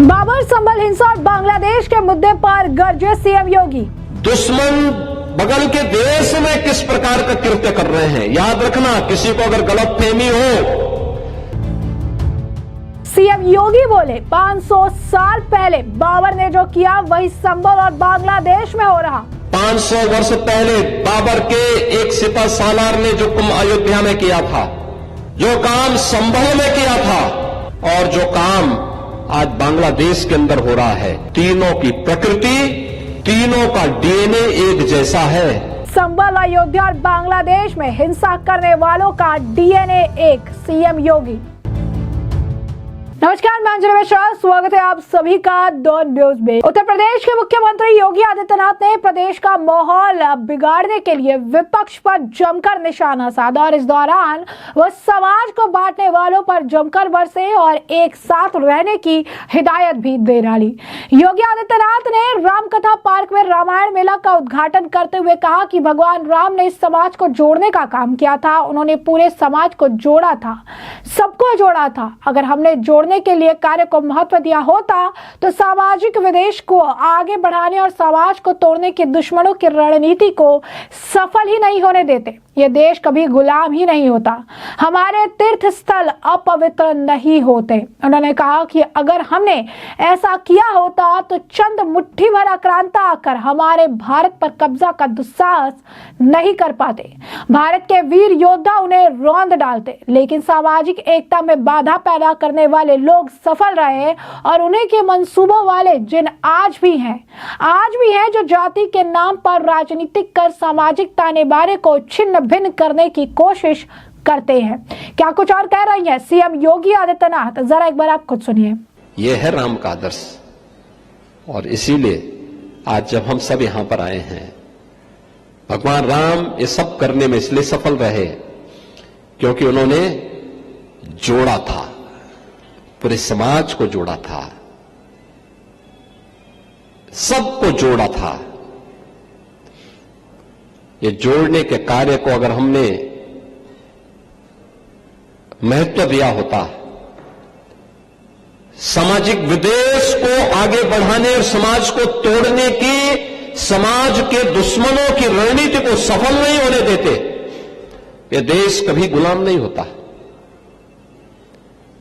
बाबर संभल हिंसा और बांग्लादेश के मुद्दे पर गरजे सीएम योगी। दुश्मन बगल के देश में किस प्रकार का कृत्य कर रहे हैं, याद रखना। किसी को अगर गलतफहमी हो। सीएम योगी बोले 500 साल पहले बाबर ने जो किया वही संभल और बांग्लादेश में हो रहा। 500 वर्ष पहले बाबर के एक सिपह सालार ने जो कुंभ अयोध्या में किया था, जो काम संभल में किया था और जो काम आज बांग्लादेश के अंदर हो रहा है, तीनों की प्रकृति, तीनों का डीएनए एक जैसा है। संभल, अयोध्या और बांग्लादेश में हिंसा करने वालों का डीएनए एक, सीएम योगी। नमस्कार, मैं अंजलि मिश्रा, स्वागत है आप सभी का डॉन न्यूज में। उत्तर प्रदेश के मुख्यमंत्री योगी आदित्यनाथ ने प्रदेश का माहौल बिगाड़ने के लिए विपक्ष पर जमकर निशाना साधा और इस दौरान वह समाज को बांटने वालों पर जमकर बरसे और एक साथ रहने की हिदायत भी दे डाली। योगी आदित्यनाथ ने रामकथा पार्क में रामायण मेला का उद्घाटन करते हुए कहा कि भगवान राम ने इस समाज को जोड़ने का काम किया था। उन्होंने पूरे समाज को जोड़ा था, सबको जोड़ा था। अगर हमने जोड़ने के लिए कार्य को महत्व दिया होता तो सामाजिक विदेश को आगे बढ़ाने और समाज को तोड़ने के दुश्मनों की रणनीति को सफल ही नहीं होने देते। ये देश कभी गुलाम ही नहीं होता, हमारे तीर्थ स्थल अपवित्र नहीं होते। उन्होंने कहा कि अगर हमने ऐसा किया होता तो चंद मुट्ठी भर आक्रांता आकर हमारे भारत पर कब्जा का दुस्साहस नहीं कर पाते। भारत के वीर योद्धा उन्हें रौंद डालते, लेकिन सामाजिक एकता में बाधा पैदा करने वाले लोग सफल रहे और उन्हीं के मंसूबों वाले जिन आज भी हैं जो जाति के नाम पर राजनीतिक कर सामाजिक ताने बाने को छिन्न भिन्न करने की कोशिश करते हैं। क्या कुछ और कह रही है सीएम योगी आदित्यनाथ, जरा एक बार आप खुद सुनिए। यह है राम का आदर्श और इसीलिए आज जब हम सब यहां पर आए हैं, भगवान राम ये सब करने में इसलिए सफल रहे क्योंकि उन्होंने जोड़ा था, पूरे समाज को जोड़ा था, सबको जोड़ा था। ये जोड़ने के कार्य को अगर हमने महत्व दिया होता, सामाजिक विदेश को आगे बढ़ाने और समाज को तोड़ने की समाज के दुश्मनों की रणनीति को सफल नहीं होने देते, ये देश कभी गुलाम नहीं होता,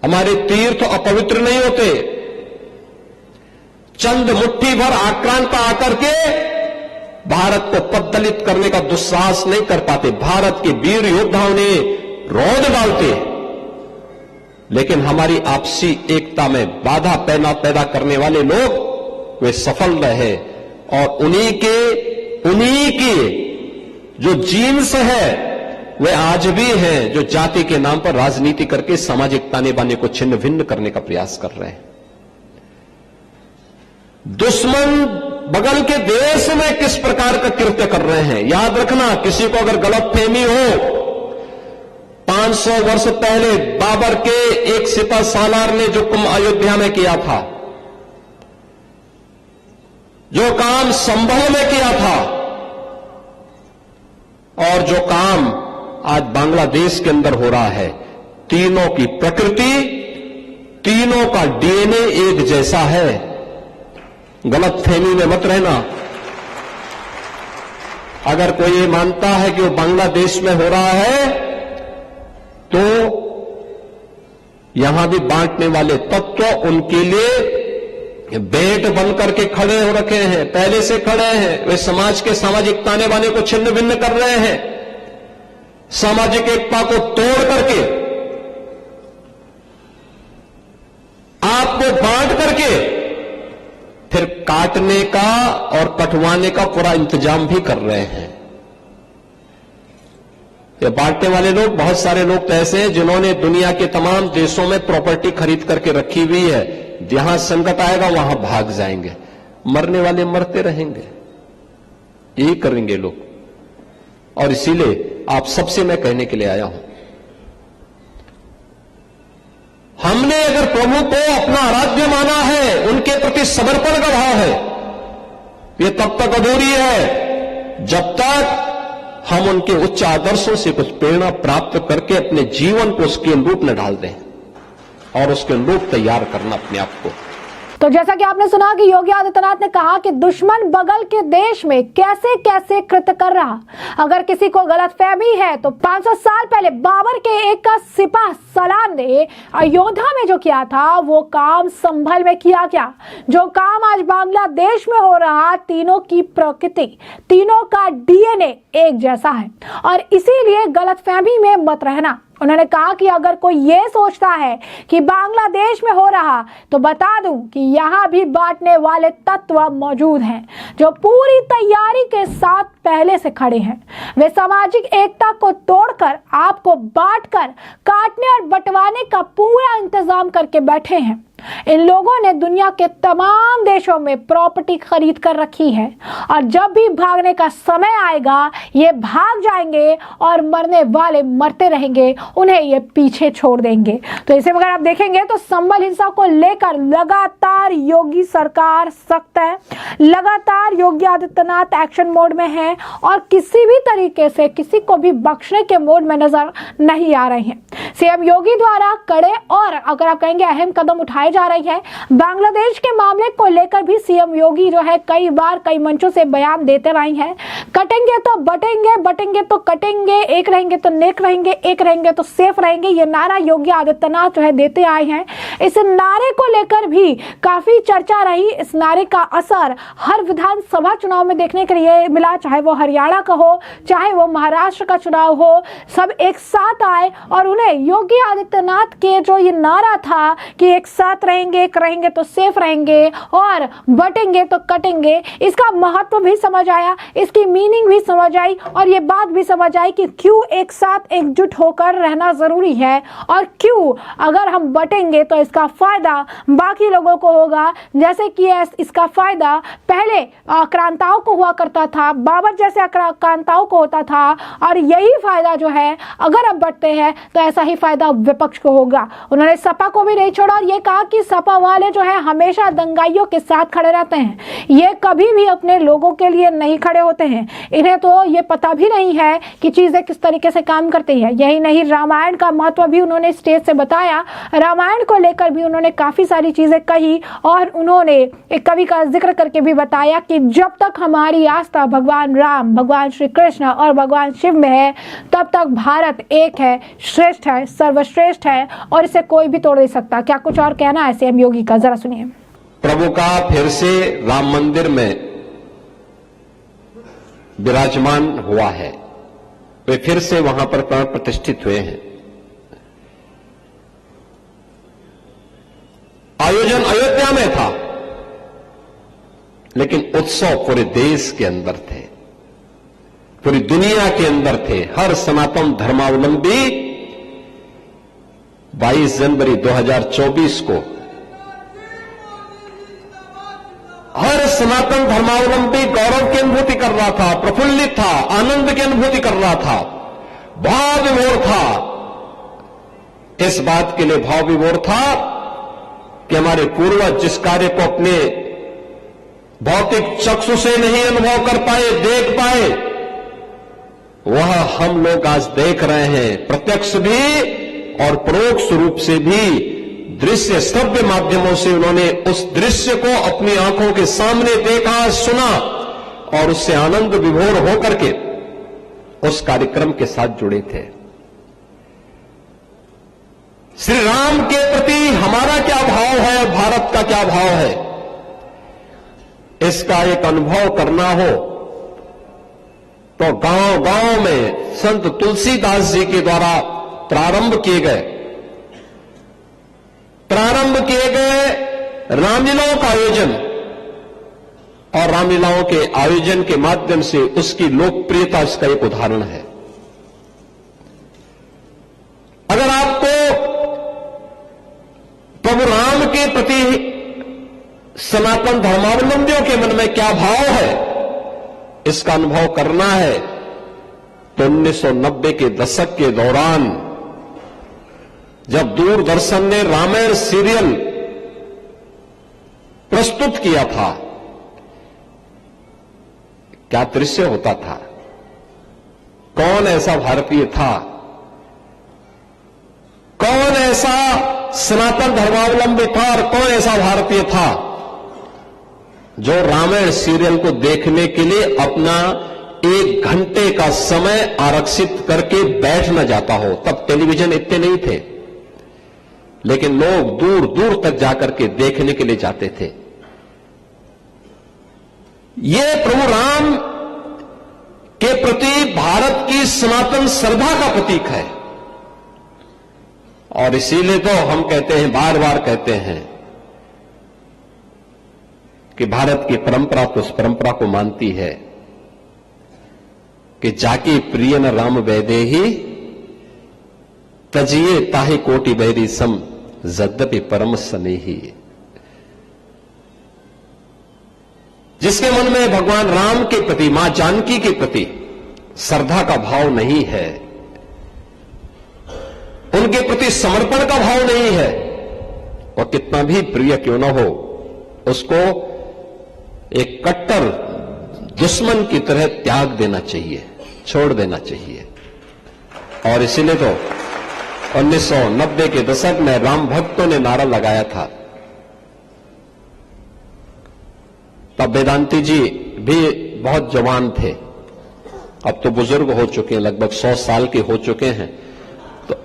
हमारे तीर्थ अपवित्र नहीं होते। चंद मुट्ठी भर आक्रांता आकर के भारत को पद्दलित करने का दुस्साहस नहीं कर पाते। भारत के वीर योद्धाओं ने रौंद डालते, लेकिन हमारी आपसी एकता में बाधा पैदा करने वाले लोग वे सफल रहे और उन्हीं की जो जीन्स है वे आज भी हैं, जो जाति के नाम पर राजनीति करके सामाजिक ताने बाने को छिन्न भिन्न करने का प्रयास कर रहे हैं। दुश्मन बगल के देश में किस प्रकार का कृत्य कर रहे हैं, याद रखना। किसी को अगर गलतफहमी हो, 500 वर्ष पहले बाबर के एक सिपह सालार ने जो कुंभ अयोध्या में किया था, जो काम संभल में किया था और जो काम आज बांग्लादेश के अंदर हो रहा है, तीनों की प्रकृति, तीनों का डीएनए एक जैसा है। गलतफहमी में मत रहना। अगर कोई ये मानता है कि वो बांग्लादेश में हो रहा है तो यहां भी बांटने वाले तत्व उनके लिए बेट बन करके खड़े हो रखे हैं, पहले से खड़े हैं। वे समाज के सामाजिक ताने बाने को छिन्न भिन्न कर रहे हैं, सामाजिक एकता को तोड़ करके, आपको बांट करके फिर काटने का और कटवाने का पूरा इंतजाम भी कर रहे हैं। ये बांटने वाले लोग, बहुत सारे लोग तो ऐसे हैं जिन्होंने दुनिया के तमाम देशों में प्रॉपर्टी खरीद करके रखी हुई है, जहां संकट आएगा वहां भाग जाएंगे, मरने वाले मरते रहेंगे, यही करेंगे लोग। और इसीलिए आप सबसे मैं कहने के लिए आया हूं, हमने अगर प्रभु को अपना आराध्य माना है, उनके प्रति समर्पण का भाव है, ये तब तक अधूरी है जब तक हम उनके उच्च आदर्शों से कुछ प्रेरणा प्राप्त करके अपने जीवन को उसके अनुरूप में ढाल दें और उसके अनुरूप तैयार करना अपने आप को। तो जैसा कि आपने सुना कि योगी आदित्यनाथ ने कहा कि दुश्मन बगल के देश में कैसे कैसे कृत्य कर रहा। अगर किसी को गलतफहमी है तो 500 साल पहले बाबर के एक सिपाह सलार ने अयोध्या में जो किया था वो काम संभल में किया क्या। जो काम आज बांग्लादेश में हो रहा, तीनों की प्रकृति, तीनों का डीएनए एक जैसा है और इसीलिए गलतफहमी में मत रहना। उन्होंने कहा कि अगर कोई ये सोचता है कि बांग्लादेश में हो रहा तो बता दूं कि यहाँ भी बांटने वाले तत्व मौजूद हैं जो पूरी तैयारी के साथ पहले से खड़े हैं। वे सामाजिक एकता को तोड़कर आपको बांटकर काटने और बंटवाने का पूरा इंतजाम करके बैठे हैं। इन लोगों ने दुनिया के तमाम देशों में प्रॉपर्टी खरीद कर रखी है और जब भी भागने का समय आएगा ये भाग जाएंगे और मरने वाले मरते रहेंगे, उन्हें ये पीछे छोड़ देंगे। तो इसे अगर आप देखेंगे तो संभल हिंसा को लेकर लगातार योगी सरकार सख्त है, लगातार योगी आदित्यनाथ एक्शन मोड में है और किसी भी तरीके से किसी को भी बख्शने के मोड में नजर नहीं आ रहे हैं। सीएम योगी द्वारा कड़े और अगर आप कहेंगे अहम कदम उठाए जा रही है। बांग्लादेश के मामले को लेकर भी सीएम योगी जो है कई बार कई मंचों से बयान देते रहे हैं। कटेंगे तो बटेंगे, बटेंगे तो कटेंगे, एक रहेंगे तो नेक रहेंगे, एक रहेंगे तो सेफ रहेंगे, ये नारा योगी आदित्यनाथ जो है देते आए हैं। इस नारे को लेकर भी काफी चर्चा रही। इस नारे का असर हर विधानसभा चुनाव में देखने के लिए मिला, चाहे वो हरियाणा का हो, चाहे वो महाराष्ट्र का चुनाव हो, सब एक साथ आए और उन्हें योगी आदित्यनाथ के जो ये नारा था कि एक साथ रहेंगे, एक रहेंगे तो सेफ रहेंगे और बटेंगे तो कटेंगे, इसका महत्व भी समझ आया, इसकी मीनिंग भी समझ आई और ये बात भी समझ आई कि क्यों एक साथ एकजुट होकर रहना जरूरी है और क्यों अगर हम बटेंगे तो इसका फायदा बाकी लोगों को होगा। जैसे कि इसका फायदा पहले आक्रांताओं को हुआ करता था, बाबर जैसे आक्रांताओं को होता था और यही फायदा जो है अगर अब बटते हैं तो ऐसा ही फायदा विपक्ष को होगा। उन्होंने सपा को भी नहीं छोड़ा और ये कहा कि सपा वाले जो है हमेशा दंगाइयों के साथ खड़े रहते हैं, ये कभी भी अपने लोगों के लिए नहीं खड़े होते हैं, इन्हें तो ये पता भी नहीं है कि चीजें किस तरीके से काम करती है। यही नहीं, रामायण का महत्व भी उन्होंने स्टेज से बताया। रामायण को लेकर भी उन्होंने काफी सारी चीजें कही और उन्होंने एक कवि का जिक्र करके भी बताया कि जब तक हमारी आस्था भगवान राम, भगवान श्री कृष्ण और भगवान शिव में है तब तक भारत एक है, श्रेष्ठ है, सर्वश्रेष्ठ है और इसे कोई भी तोड़ नहीं सकता। क्या कुछ और कहना है सीएम योगी का, जरा सुनिए। प्रभु का फिर से राम मंदिर में विराजमान हुआ है, वे फिर से वहां पर प्राण प्रतिष्ठित हुए हैं। आयोजन अयोध्या में था लेकिन उत्सव पूरे देश के अंदर थे, पूरी दुनिया के अंदर थे। हर सनातन धर्मावलंबी 22 जनवरी 2024 को हर सनातन धर्मावलंबी गौरव की अनुभूति कर रहा था, प्रफुल्लित था, आनंद की अनुभूति कर रहा था, भाव विभोर था। इस बात के लिए भाव विभोर था कि हमारे पूर्वज जिस कार्य को अपने भौतिक चक्षु से नहीं अनुभव कर पाए, देख पाए, वह हम लोग आज देख रहे हैं, प्रत्यक्ष भी और परोक्ष रूप से भी। दृश्य श्रव्य माध्यमों से उन्होंने उस दृश्य को अपनी आंखों के सामने देखा, सुना और उससे आनंद विभोर होकर के उस कार्यक्रम के साथ जुड़े थे। श्री राम के प्रति हमारा क्या भाव है, भारत का क्या भाव है, इसका एक अनुभव करना हो तो गांव गांव में संत तुलसीदास जी के द्वारा प्रारंभ किए गए रामलीलाओं का आयोजन और रामलीलाओं के आयोजन के माध्यम से उसकी लोकप्रियता इसका एक उदाहरण है। अगर आपको प्रभु राम के प्रति सनातन धर्मावलंबियों के मन में क्या भाव है इसका अनुभव करना है तो 1990 के दशक के दौरान जब दूरदर्शन ने रामायण सीरियल प्रस्तुत किया था, क्या दृश्य होता था। कौन ऐसा भारतीय था, कौन ऐसा सनातन धर्मावलंबी था और कौन ऐसा भारतीय था जो रामायण सीरियल को देखने के लिए अपना 1 घंटे का समय आरक्षित करके बैठ न जाता हो। तब टेलीविजन इतने नहीं थे, लेकिन लोग दूर दूर तक जाकर के देखने के लिए जाते थे। ये प्रभु राम के प्रति भारत की सनातन श्रद्धा का प्रतीक है, और इसीलिए तो हम कहते हैं, बार बार कहते हैं कि भारत की परंपरा तो उस परंपरा को मानती है कि जाकी प्रिय न राम वैदेही तजिए ताहि कोटि बैरी सम यद्यपि परम स्नेही। जिसके मन में भगवान राम के प्रति, मां जानकी के प्रति श्रद्धा का भाव नहीं है, उनके प्रति समर्पण का भाव नहीं है, और कितना भी प्रिय क्यों न हो, उसको एक कट्टर दुश्मन की तरह त्याग देना चाहिए, छोड़ देना चाहिए। और इसीलिए तो 1990 के दशक में राम भक्तों ने नारा लगाया था। तब वेदांती जी भी बहुत जवान थे, अब तो बुजुर्ग हो चुके हैं, लगभग 100 साल के हो चुके हैं। तो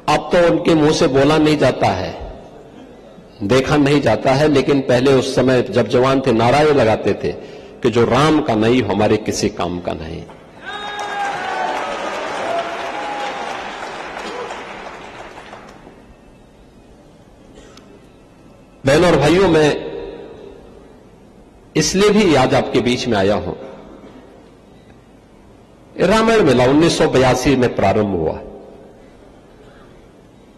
अब तो उनके मुंह से बोला नहीं जाता है, देखा नहीं जाता है, लेकिन पहले उस समय जब जवान थे नारा ये लगाते थे कि जो राम का नहीं हमारे किसी काम का नहीं। बहनों और भाइयों, मैं इसलिए भी आज आपके बीच में आया हूं। रामायण मेला 1982 में प्रारंभ हुआ।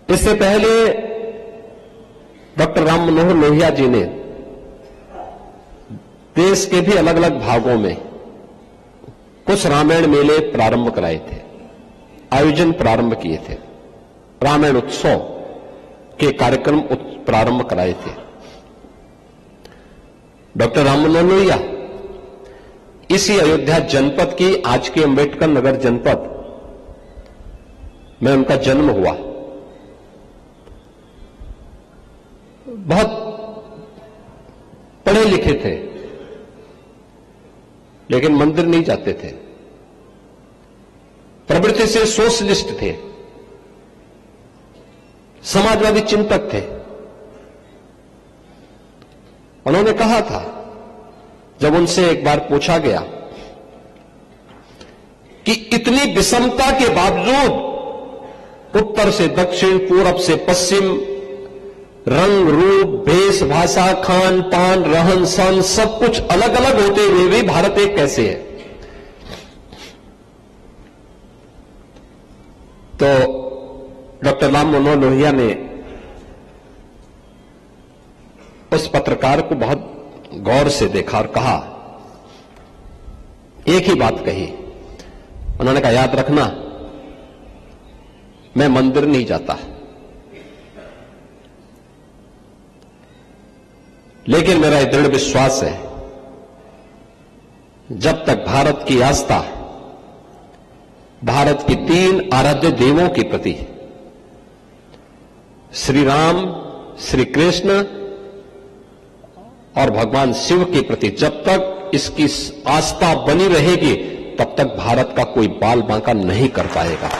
इससे पहले डॉक्टर राम मनोहर लोहिया जी ने देश के भी अलग अलग भागों में कुछ रामायण मेले प्रारंभ कराए थे, आयोजन प्रारंभ किए थे, रामायण उत्सव के कार्यक्रम प्रारंभ कराए थे। डॉक्टर राम मनोहर लोहिया इसी अयोध्या जनपद की, आज के अंबेडकर नगर जनपद में उनका जन्म हुआ। बहुत पढ़े लिखे थे, लेकिन मंदिर नहीं जाते थे, प्रवृत्ति से सोशलिस्ट थे, समाजवादी चिंतक थे। उन्होंने कहा था, जब उनसे एक बार पूछा गया कि इतनी विषमता के बावजूद उत्तर से दक्षिण, पूरब से पश्चिम, रंग रूप, भेष भाषा, खान पान, रहन सहन सब कुछ अलग अलग होते हुए भी भारत एक कैसे है? तो डॉक्टर राम मनोहर लोहिया ने उस पत्रकार को बहुत गौर से देखा और कहा, एक ही बात कही। उन्होंने कहा, याद रखना, मैं मंदिर नहीं जाता, लेकिन मेरा यह दृढ़ विश्वास है, जब तक भारत की आस्था भारत की 3 आराध्य देवों के प्रति, श्री राम, श्री कृष्ण और भगवान शिव के प्रति, जब तक इसकी आस्था बनी रहेगी, तब तक भारत का कोई बाल बांका नहीं कर पाएगा।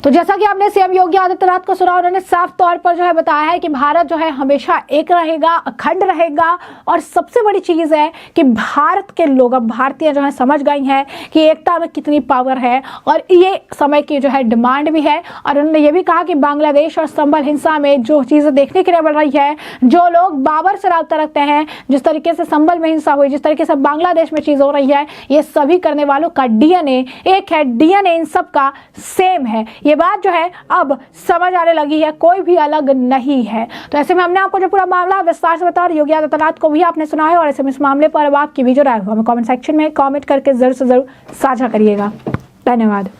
तो जैसा कि आपने सीएम योगी आदित्यनाथ को सुना, उन्होंने साफ तौर पर जो है बताया है कि भारत जो है हमेशा एक रहेगा, अखंड रहेगा। और सबसे बड़ी चीज है कि भारत के लोग, अब भारतीय जो है समझ गई हैं कि एकता में कितनी पावर है, और ये समय की जो है डिमांड भी है। और उन्होंने ये भी कहा कि बांग्लादेश और संभल हिंसा में जो चीजें देखने के लिए बढ़ रही है, जो लोग बाबर से राब्ता रखते हैं, जिस तरीके से संभल में हिंसा हुई, जिस तरीके से बांग्लादेश में चीज हो रही है, ये सभी करने वालों का डीएनए एक है, डीएनए इन सब का सेम है। ये बात जो है अब समझ आने लगी है, कोई भी अलग नहीं है। तो ऐसे में हमने आपको जो पूरा मामला विस्तार से बताया, योगी आदित्यनाथ को भी आपने सुना है। और ऐसे में इस मामले पर अब आपकी भी जो राय हो, हमें कमेंट सेक्शन में कमेंट करके जरूर से जरूर साझा करिएगा। धन्यवाद।